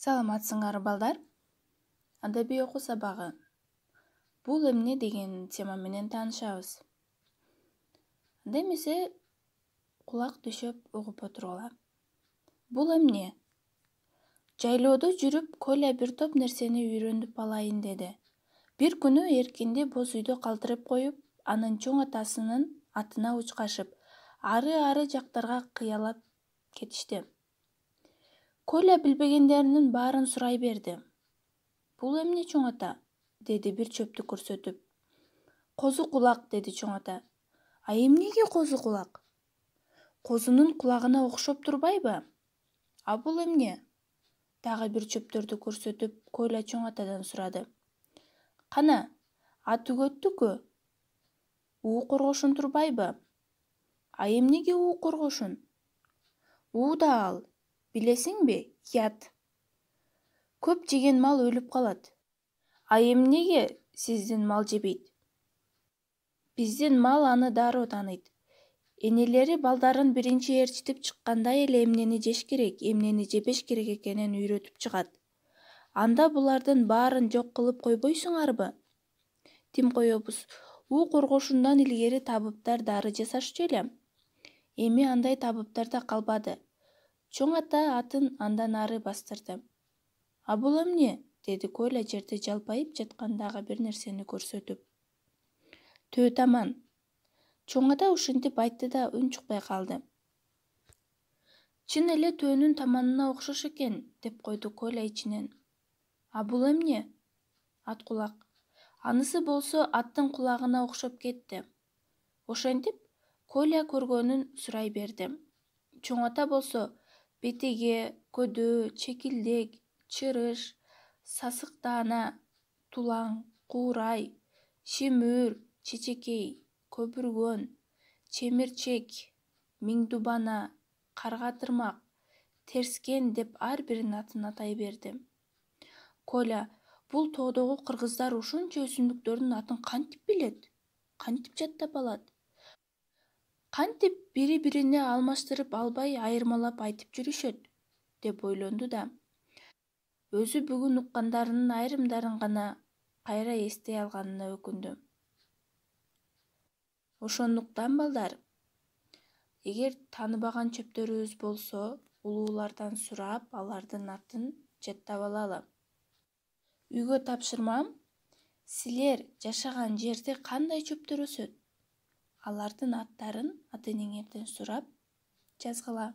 Саламатсыңар балдар. Адаби окуу сабагы. Бул эмне деген тема менен таанышабыз. Анда эмесе кулак түшөп угуп отургула. Бул эмне? Жайлоодо жүрүп Коля бир топ нерсени үйрөнүп алайын деди. Бир күнү эркинди боз үйдө калтырып коюп, анын чоң атасынын атына учкашып, ары жактарга кыялап кетишти. Коля билбегендеринин баарын сурай берди. Бул эмне чоң ата? Деди бир чөптү көрсөтүп. Козу кулак, деди чоң ата. А эмнеге козу кулак? Козунун кулагына окшоп турбайбы? А бул эмне? Дагы бир чөптөрдү көрсөтүп, Коля чоң атадан сурады. Кана, ат үгөттүкү? У коргошун турбайбы? А эмнеге у коргошун? У да ал, билесиңби, ят. Көп жеген мал өлүп калат. А эмнеге сиздин мал жебейт? Биздин мал аны дароо тааныйт. Энелери балдарын биринчи ээрчитип чыкканда эле эмнени жеш керек, эмнени жебеш керек экенин үйрөтүп чыгат. Анда булардын баарын жок кылып койбойсуңарбы? Тим коебуз, у коргошундан илгери табыптар дары жасашчу эле. Эми андай табыптар да калбады. Чоң ата атын андан ары бастырды. А бул эмне? Деди Коля жерде жалпайып жаткандагы бир нерсени көрсөтүп. Төө таман. Чоң ата ушинтип айтты да үн чыкпай калды. Чын эле төөнүн таманына окшош экен, деп койду Коля ичинен. А бул эмне? Ат кулак. Анысы болсо аттын кулагына окшоп кетти. Ошентип Коля көргөнүн сурай берди. Чоң ата болсо бетеге, көдөө, чекилдек, чырыш, сасык даана, тулаң, куурай, шимүр, чечекей, көбүргөн, чемирчек, миңдубана, карга тырмак, терскен деп ар биринин атын атай берди. Коля, бул тоодогу кыргыздар ушунча өсүмдүктөрдүн атын кантип билет? Кантип жаттап алат? Кантип бири-бирине алмаштырып албай айырмалап айтып жүрүшөт? Деп ойлонду да, өзү бүгүн уккандарынын айрымдарын гана кайра эстей алганына өкүндү. Ошондуктан балдар, эгер тааныбаган чөптөрүбүз болсо, улуулардан сурап, алардын атын жаттап алалы. Үйгө тапшырмам, силер жашаган жерде кандай чөптөр өсөт? Алардын аттарын ата-энеңерден сурап жазгыла.